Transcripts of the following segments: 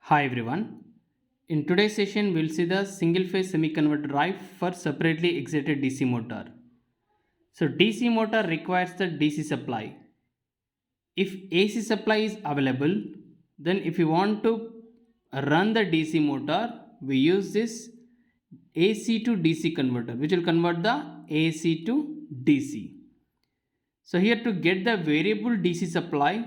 Hi everyone. In today's session, we'll see the single phase semiconductor drive for separately excited DC motor. So DC motor requires the DC supply. If AC supply is available, then if you want to run the DC motor, we use this AC to DC converter, which will convert the AC to DC. So here to get the variable DC supply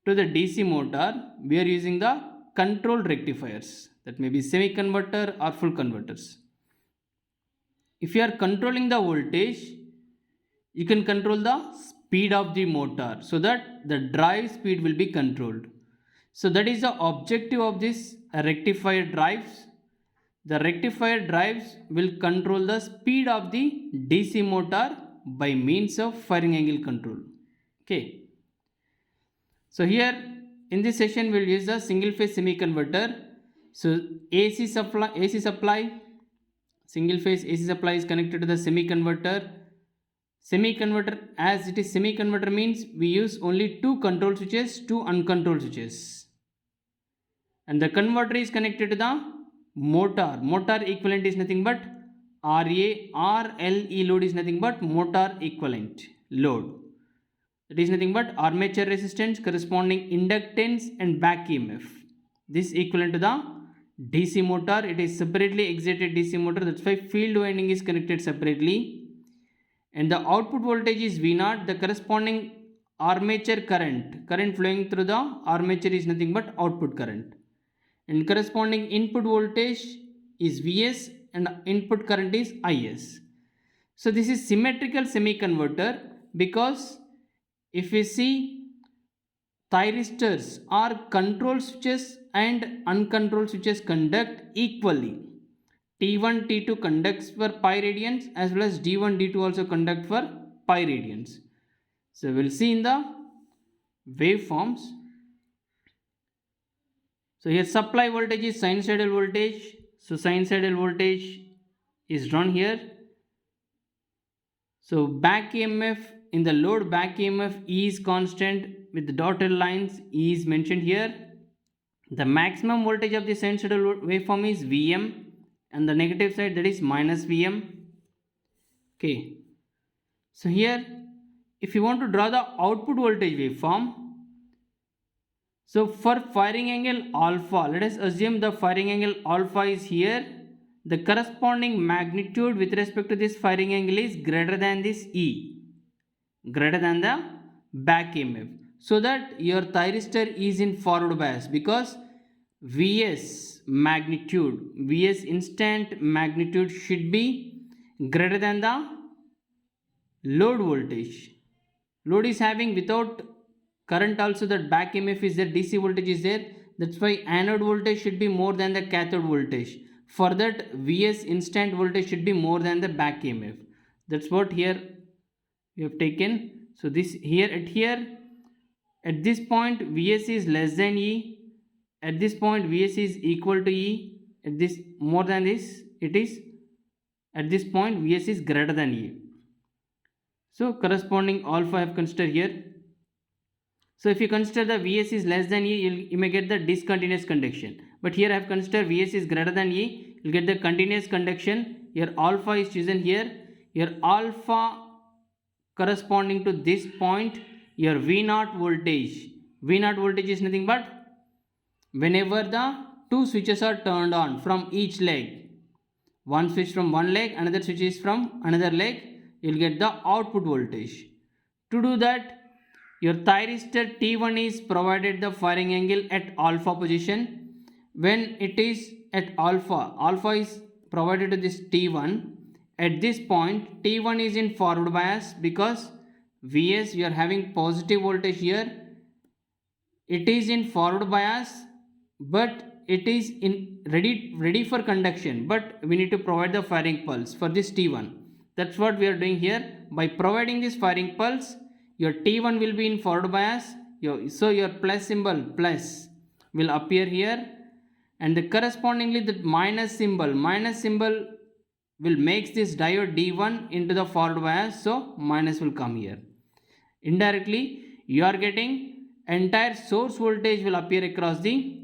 to the DC motor, we are using the control rectifiers, that may be semi converter or full converters. If you are controlling the voltage, you can control the speed of the motor so that the drive speed will be controlled. So that is the objective of this rectifier drives. The rectifier drives will control the speed of the DC motor by means of firing angle control. Okay. So here in this session we'll use the single phase semi converter. So AC supply, single phase AC supply is connected to the semi converter. Semi converter, as it is semi converter, means we use only two control switches, two uncontrolled switches, and the converter is connected to the motor. Motor equivalent is nothing but RLE load is nothing but motor equivalent load. That is nothing but armature resistance, corresponding inductance and back EMF. This equivalent to the DC motor. It is separately excited DC motor. That's why field winding is connected separately. And the output voltage is V0. The corresponding armature current flowing through the armature is nothing but output current. And corresponding input voltage is Vs and input current is Is. So this is symmetrical semi converter because if we see thyristors or control switches and uncontrolled switches conduct equally. T1, T2 conducts for pi radians as well as D1, D2 also conduct for pi radians. So we'll see in the waveforms. So here supply voltage is sinusoidal voltage. So sinusoidal voltage is drawn here. So back EMF in the load, back EMF E is constant with the dotted lines. E is mentioned here. The maximum voltage of the sinusoidal waveform is Vm, and the negative side, that is minus Vm. Okay. So here if you want to draw the output voltage waveform, so for firing angle alpha, let us assume the firing angle alpha is here. The corresponding magnitude with respect to this firing angle is greater than this E, greater than the back EMF, so that your thyristor is in forward bias, because Vs magnitude, Vs instant magnitude should be greater than the load voltage. Load is having without current also, that back EMF is there, DC voltage is there. That's why anode voltage should be more than the cathode voltage. For that, Vs instant voltage should be more than the back EMF. That's what here we have taken. So this here at this point Vs is less than E. At this point Vs is equal to E. At this more than this, it is at this point Vs is greater than E. So corresponding alpha I have considered here. So if you consider the Vs is less than E, you may get the discontinuous conduction. But here I have considered Vs is greater than E, you will get the continuous conduction. Your alpha is chosen here. Your alpha corresponding to this point, your V0 voltage. V0 voltage is nothing but whenever the two switches are turned on from each leg. One switch from one leg, another switch is from another leg, you will get the output voltage. To do that, your thyristor T1 is provided the firing angle at alpha position. When it is at alpha is provided to this T1. At this point T1 is in forward bias because Vs, we are having positive voltage here. It is in forward bias, but it is in ready for conduction, but we need to provide the firing pulse for this T1. That's what we are doing here. By providing this firing pulse, your T1 will be in forward bias, so your plus symbol plus will appear here, and the correspondingly the minus symbol will make this diode D1 into the forward bias, so minus will come here. Indirectly you are getting entire source voltage will appear across the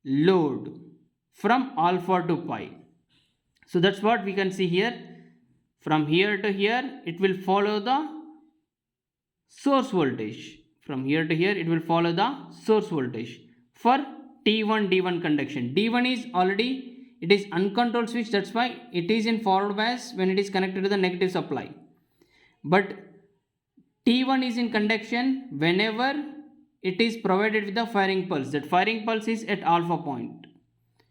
load from alpha to pi. So that's what we can see here. From here to here, it will follow the source voltage. From here to here, it will follow the source voltage for T1 D1 conduction. D1 is already, it is uncontrolled switch, that's why it is in forward bias when it is connected to the negative supply. But T1 is in conduction whenever it is provided with the firing pulse. That firing pulse is at alpha point.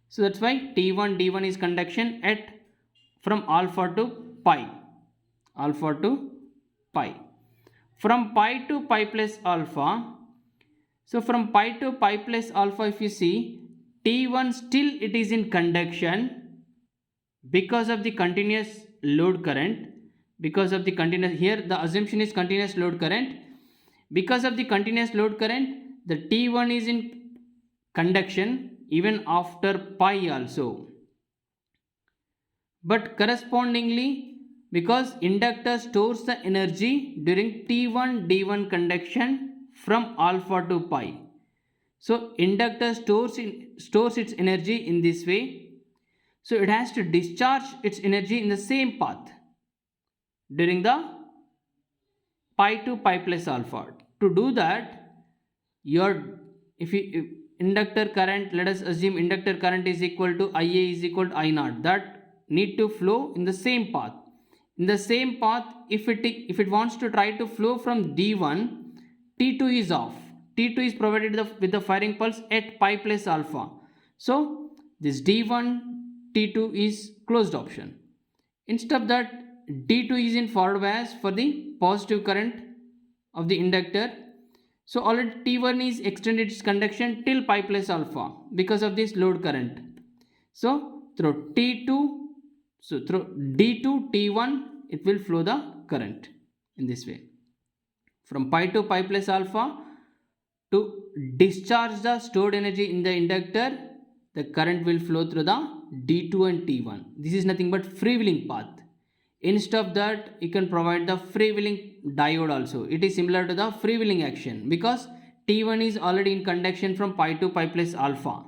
So that's why T1 D1 is conduction at from alpha to pi. Alpha to pi. From pi to pi plus alpha. So from pi to pi plus alpha, if you see, T1 still it is in conduction because of the continuous load current. Because of the continuous, here the assumption is continuous load current. Because of the continuous load current, the T1 is in conduction even after pi also. But correspondingly, because inductor stores the energy during T1 D1 conduction from alpha to pi. So inductor stores its energy in this way. So it has to discharge its energy in the same path during the pi to pi plus alpha. To do that, if inductor current, let us assume inductor current is equal to Ia is equal to I naught, that need to flow in the same path. In the same path, if it wants to try to flow from D1, T2 is off. T2 is provided with the firing pulse at pi plus alpha. So this D1 T2 is closed option. Instead of that, D2 is in forward bias for the positive current of the inductor. So already T1 is extended its conduction till pi plus alpha because of this load current. So through T2, so through D2 T1, it will flow the current in this way. From pi to pi plus alpha, to discharge the stored energy in the inductor, the current will flow through the D2 and T1. This is nothing but freewheeling path. Instead of that, you can provide the freewheeling diode also. It is similar to the freewheeling action because T1 is already in conduction from pi to pi plus alpha.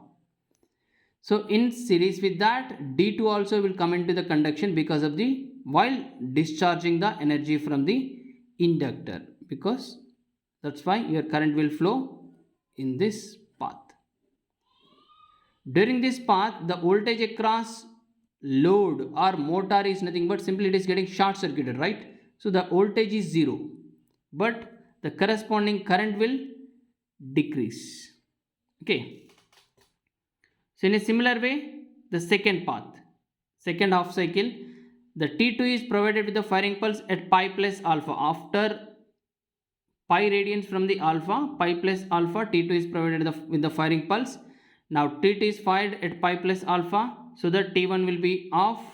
So in series with that, D2 also will come into the conduction because of the, while discharging the energy from the inductor, because that's why your current will flow in this path. During this path, the voltage across load or motor is nothing but simply it is getting short circuited, right? So the voltage is 0, but the corresponding current will decrease. Okay. So in a similar way, the second path, second half cycle, the T2 is provided with the firing pulse at pi plus alpha. After pi radians from the alpha, pi plus alpha, T2 is provided with the firing pulse. Now T2 is fired at pi plus alpha, so that T1 will be off.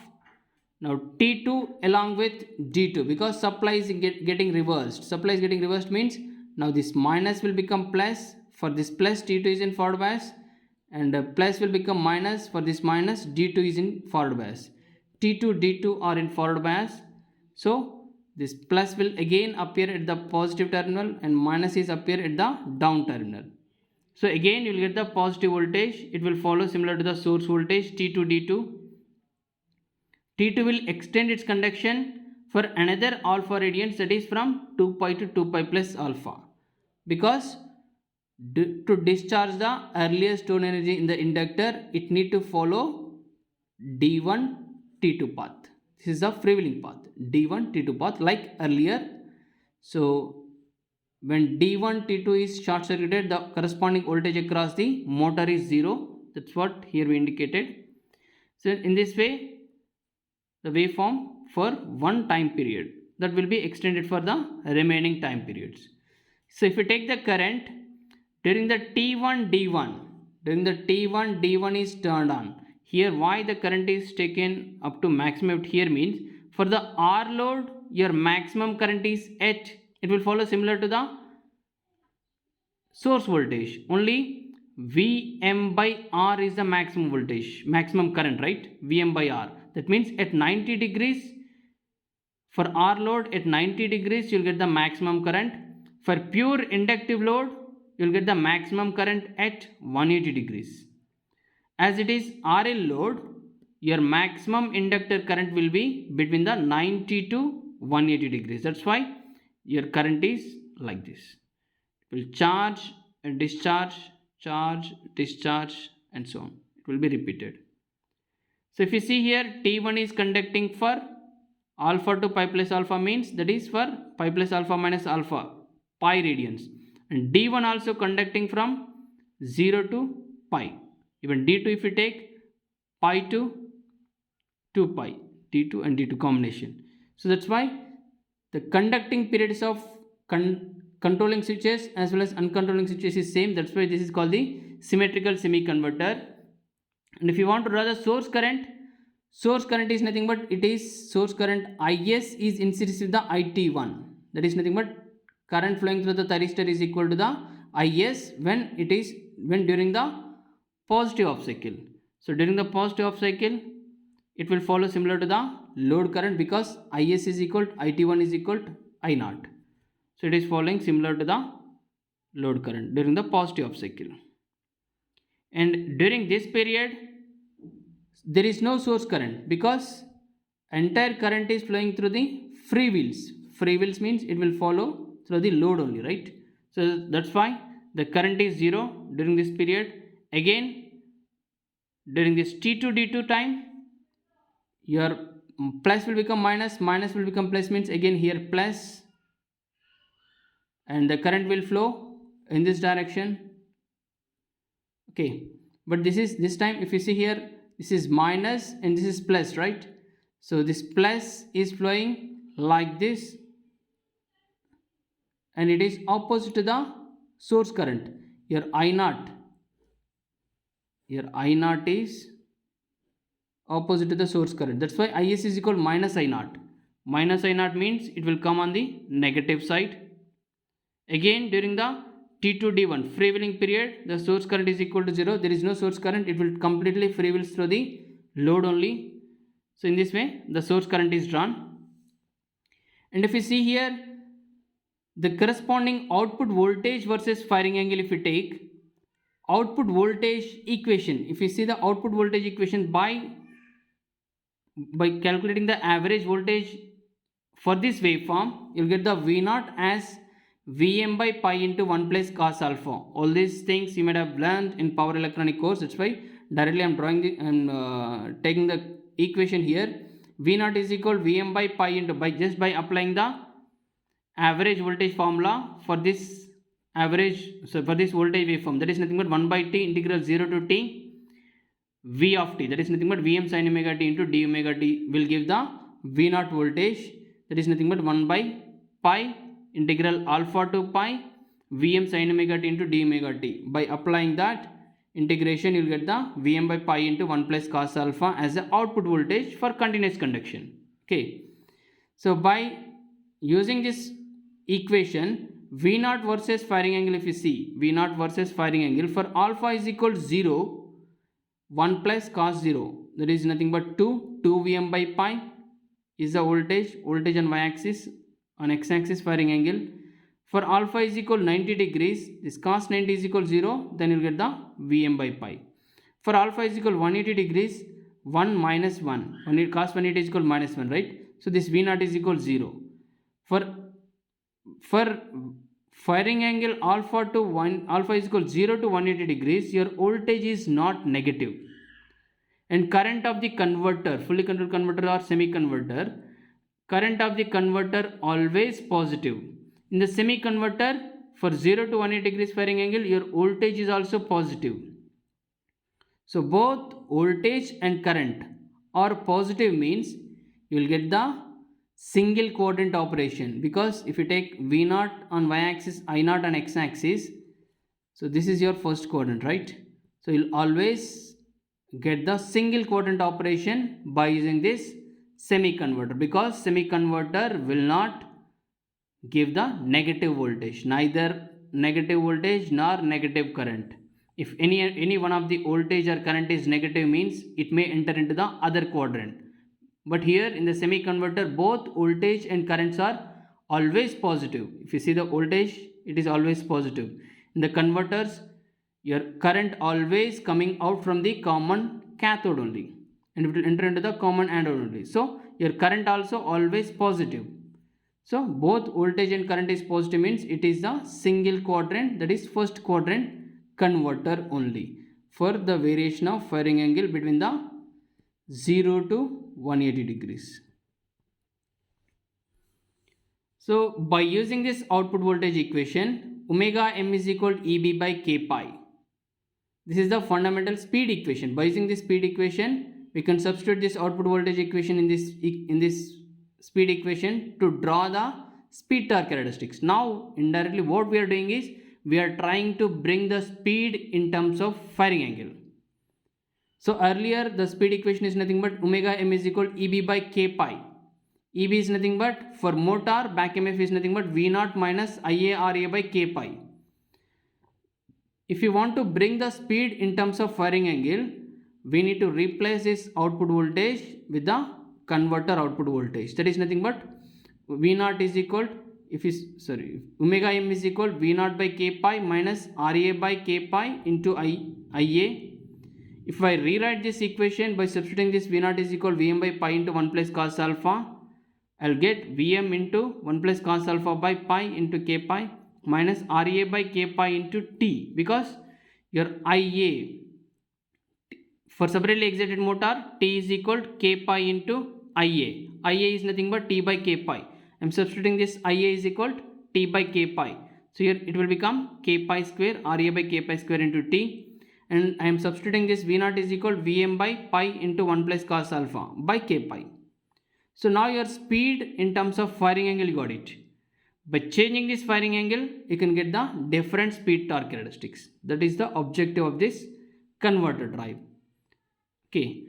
Now T2 along with D2, because supply is getting reversed. Supply is getting reversed means now this minus will become plus. For this plus, T2 is in forward bias, and plus will become minus. For this minus, D2 is in forward bias. T2 D2 are in forward bias, so this plus will again appear at the positive terminal and minus is appear at the down terminal. So again you will get the positive voltage. It will follow similar to the source voltage T2 D2. T2 will extend its conduction for another alpha radians, that is from 2 pi to 2 pi plus alpha, because to discharge the earlier stored energy in the inductor, it need to follow D1 T2 path. This is the freewheeling path, D1 T2 path like earlier. So when D1 T2 is short circuited, the corresponding voltage across the motor is 0. That's what here we indicated. So in this way, the waveform for one time period that will be extended for the remaining time periods. So if you take the current during the T1 D1 is turned on. Here why the current is taken up to maximum here means for the R load your maximum current is at, it will follow similar to the source voltage, only Vm by R is the maximum voltage, maximum current, right? Vm by R, that means at 90 degrees for R load, at 90 degrees you'll get the maximum current. For pure inductive load, you'll get the maximum current at 180 degrees. as it is RL load, your maximum inductor current will be between the 90 to 180 degrees. That's why your current is like this. It will charge and discharge, charge, discharge, and so on. It will be repeated. So if you see here, T1 is conducting for alpha to pi plus alpha, means that is for pi plus alpha minus alpha, pi radians. And D1 also conducting from 0 to pi. Even D2, if you take pi to 2 pi, D2 and D2 combination. So that's why the conducting periods of controlling switches as well as uncontrolling switches is same. That's why this is called the symmetrical semi-converter. And if you want to draw the source current is nothing but it is source current Is is in series with the IT1. That is nothing but current flowing through the thyristor is equal to the Is when during the positive off cycle. So during the positive off cycle, it will follow similar to the load current, because Is is equal to IT1 is equal to I0. So it is following similar to the load current during the positive off cycle. And during this period, there is no source current, because entire current is flowing through the free wheels. Free wheels means it will follow through the load only, right? So that's why the current is 0 during this period. Again, during this T2 D2 time, your plus will become minus, minus will become plus, means again here plus, and the current will flow in this direction. Okay, but this time if you see here, this is minus and this is plus, right? So this plus is flowing like this, and it is opposite to the source current. Your I0 is opposite to the source current. That's why Is is equal minus I0. Minus I0 means it will come on the negative side. Again, during the T2 D1 freewheeling period, the source current is equal to 0. There is no source current. It will completely freewheels through the load only. So in this way, the source current is drawn. And if you see here, the corresponding output voltage versus firing angle, if you take output voltage equation, if you see the output voltage equation by calculating the average voltage for this waveform, you'll get the V0 as Vm by pi into 1 plus cos alpha. All these things you might have learned in power electronic course. That's why directly I'm drawing taking the equation here. V0 is equal Vm by pi into just by applying the average voltage formula for this for this voltage waveform, that is nothing but 1 by t integral 0 to t V of t, that is nothing but Vm sin omega t into d omega t will give the V0 voltage, that is nothing but 1 by pi integral alpha to pi Vm sin omega t into d omega t. By applying that integration, you will get the Vm by pi into 1 plus cos alpha as the output voltage for continuous conduction. Okay, so by using this equation, V0 versus firing angle, if you see V0 versus firing angle for alpha is equal to 0, 1 plus cos 0, that is nothing but 2 Vm by pi is the voltage on y-axis, on x-axis firing angle. For alpha is equal 90 degrees, this cos 90 is equal 0, then you will get the Vm by pi. For alpha is equal 180 degrees, 1 minus 1, cos 180 is equal minus 1, right? So this V0 is equal 0. For firing angle alpha is equal 0 to 180 degrees, your voltage is not negative. And current of the converter, fully controlled converter or semi-converter, current of the converter always positive. In the semi-converter, for 0 to 180 degrees firing angle, your voltage is also positive. So both voltage and current are positive, means you will get the single quadrant operation, because if you take V0 on y-axis, I0 on x-axis, so this is your first quadrant, right? So you'll always get the single quadrant operation by using this semi-converter, because semi-converter will not give the negative voltage, neither negative voltage nor negative current. If any one of the voltage or current is negative, means it may enter into the other quadrant. But here in the semi-converter, both voltage and currents are always positive. If you see the voltage, it is always positive. In the converters, your current always coming out from the common cathode only, and it will enter into the common anode only. So your current also always positive. So both voltage and current is positive means it is the single quadrant, that is first quadrant converter only for the variation of firing angle between the 0 to 180 degrees. So by using this output voltage equation, omega m is equal to Eb by k pi. This is the fundamental speed equation. By using this speed equation, we can substitute this output voltage equation in this speed equation to draw the speed torque characteristics. Now indirectly what we are doing is we are trying to bring the speed in terms of firing angle. So earlier the speed equation is nothing but omega m is equal to Eb by k pi. Eb is nothing but, for motor back EMF is nothing but V naught minus IaRa by k pi. If you want to bring the speed in terms of firing angle, we need to replace this output voltage with the converter output voltage. That is nothing but V naught is equal, omega m is equal V naught by k pi minus Ra by k pi into Ia. If I rewrite this equation by substituting this V naught is equal Vm by pi into 1 plus cos alpha, I'll get Vm into 1 plus cos alpha by pi into k pi minus Ra by k pi into T, because your Ia for separately excited motor T is equal to k pi into Ia. Ia is nothing but T by k pi. I'm substituting this Ia is equal to T by k pi. So here it will become k pi square Ra by k pi square into T, and I am substituting this V naught is equal to Vm by pi into 1 plus cos alpha by k pi. So now your speed in terms of firing angle, you got it. By changing this firing angle, you can get the different speed torque characteristics. That is the objective of this converter drive. Okay.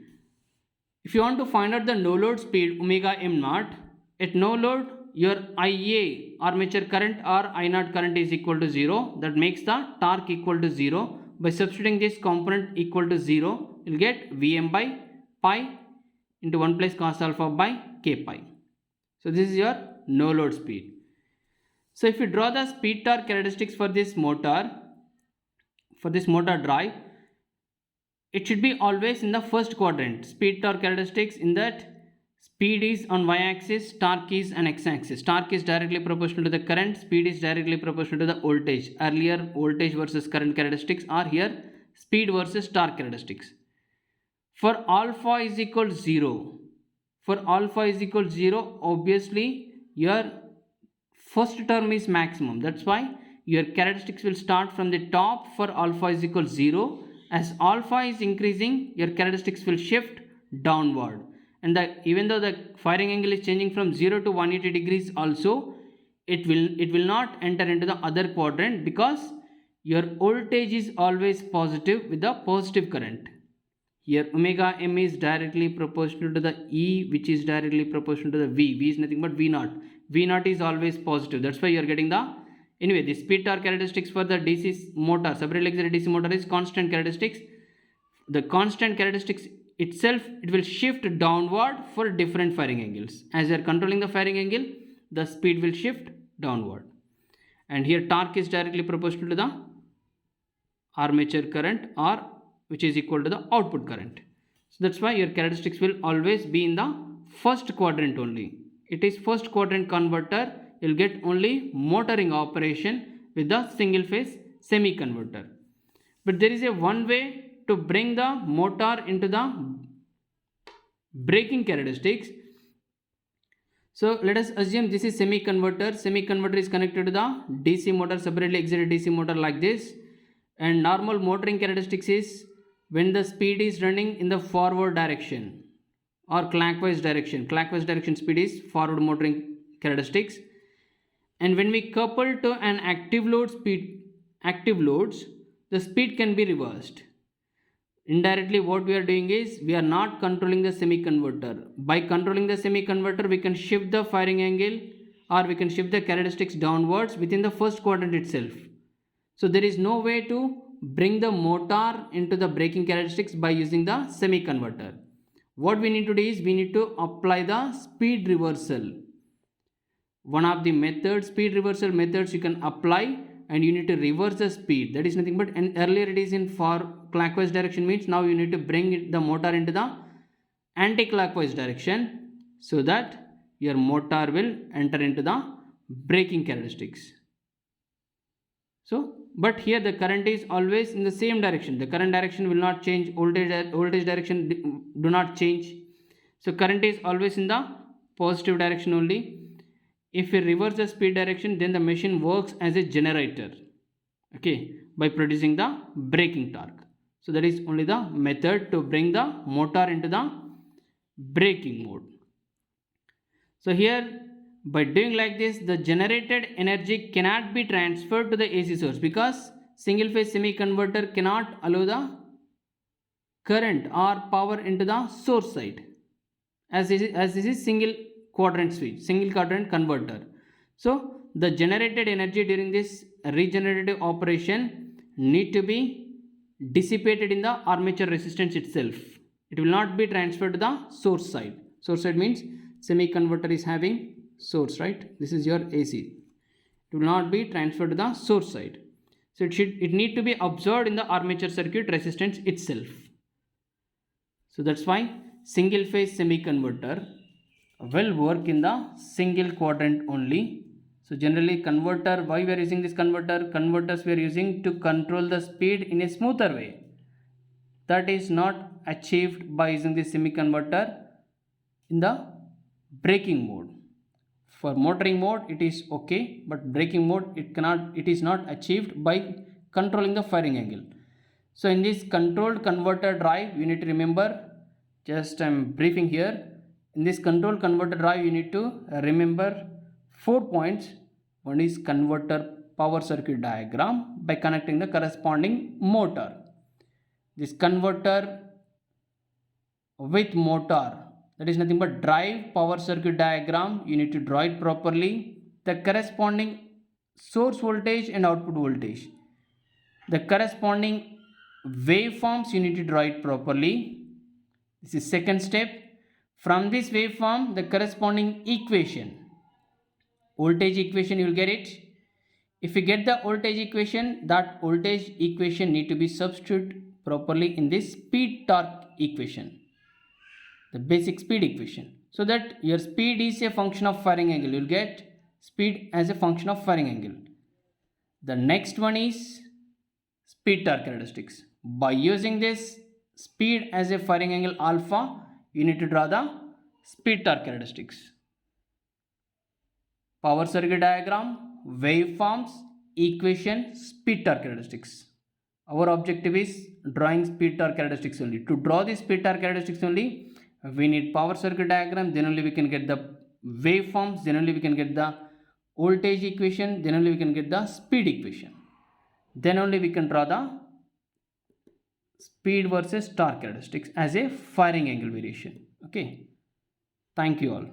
If you want to find out the no load speed omega m naught, at no load your Ia armature current or I naught current is equal to 0. That makes the torque equal to 0. By substituting this component equal to 0, you'll get Vm by pi into 1 plus cos alpha by k pi. So this is your no load speed. So if you draw the speed torque characteristics for this motor drive, it should be always in the first quadrant. Speed torque characteristics, in that speed is on y-axis, torque is on x-axis. Torque is directly proportional to the current, speed is directly proportional to the voltage. Earlier voltage versus current characteristics are here speed versus torque characteristics. For alpha is equal to 0, obviously your first term is maximum. That's why your characteristics will start from the top for alpha is equal to 0. As alpha is increasing, your characteristics will shift downward. And even though the firing angle is changing from 0 to 180 degrees also, it will not enter into the other quadrant, because your voltage is always positive with the positive current. Here omega m is directly proportional to the E, which is directly proportional to the V. V is nothing but V naught. V naught is always positive. That's why you are getting the, anyway, the speed torque characteristics for the DC motor, separately excited DC motor, is constant characteristics. The constant characteristics itself, it will shift downward for different firing angles. As you are controlling the firing angle, the speed will shift downward. And here torque is directly proportional to the armature current, or which is equal to the output current. So that's why your characteristics will always be in the first quadrant only. It is first quadrant converter. You'll get only motoring operation with the single phase semi converter. But there is a one way to bring the motor into the braking characteristics. So let us assume this is semi converter. Semi converter is connected to the DC motor, separately excited DC motor like this. And normal motoring characteristics is when the speed is running in the forward direction or clockwise direction. Clockwise direction speed is forward motoring characteristics. And when we couple to an active loads, the speed can be reversed. Indirectly what we are doing is we are not controlling the semi converter. By controlling the semi converter, we can shift the firing angle, or we can shift the characteristics downwards within the first quadrant itself. So there is no way to bring the motor into the braking characteristics by using the semi converter. What we need to do is we need to apply the speed reversal. One of the methods, speed reversal methods you can apply, and you need to reverse the speed. That is nothing but, and earlier it is in for clockwise direction, means now you need to bring the motor into the anti-clockwise direction so that your motor will enter into the braking characteristics. So, but here the current is always in the same direction. The current direction will not change. Voltage direction do not change. So current is always in the positive direction only. If we reverse the speed direction, then the machine works as a generator, okay, by producing the braking torque. So that is only the method to bring the motor into the braking mode. So here, by doing like this, the generated energy cannot be transferred to the AC source, because single phase semi converter cannot allow the current or power into the source side, as this is single quadrant switch, single quadrant converter. So the generated energy during this regenerative operation need to be dissipated in the armature resistance itself. It will not be transferred to the source side. Source side means semi converter is having source, right? This is your AC. It will not be transferred to the source side. So it need to be absorbed in the armature circuit resistance itself. So that's why single phase semi converter will work in the single quadrant only. So generally converter, why we are using this converter? Converters we are using to control the speed in a smoother way. That is not achieved by using this semi converter in the braking mode. For motoring mode it is okay, but braking mode it is not achieved by controlling the firing angle. So in this controlled converter drive, you need to remember, just I am briefing here. In this control converter drive, you need to remember 4 points. One is converter power circuit diagram by connecting the corresponding motor. This converter with motor, that is nothing but drive power circuit diagram. You need to draw it properly. The corresponding source voltage and output voltage. The corresponding waveforms, you need to draw it properly. This is second step. From this waveform, the corresponding equation, voltage equation, you will get it. If you get the voltage equation, that voltage equation need to be substituted properly in this speed torque equation, the basic speed equation, so that your speed is a function of firing angle. You will get speed as a function of firing angle. The next one is speed torque characteristics. By using this speed as a firing angle alpha, you need to draw the speed torque characteristics. Power circuit diagram, waveforms, equation, speed torque characteristics. Our objective is drawing speed torque characteristics only. To draw the speed torque characteristics only, we need power circuit diagram, then only we can get the waveforms, then only we can get the voltage equation, then only we can get the speed equation. Then only we can draw the speed versus torque characteristics as a firing angle variation. Okay. Thank you all.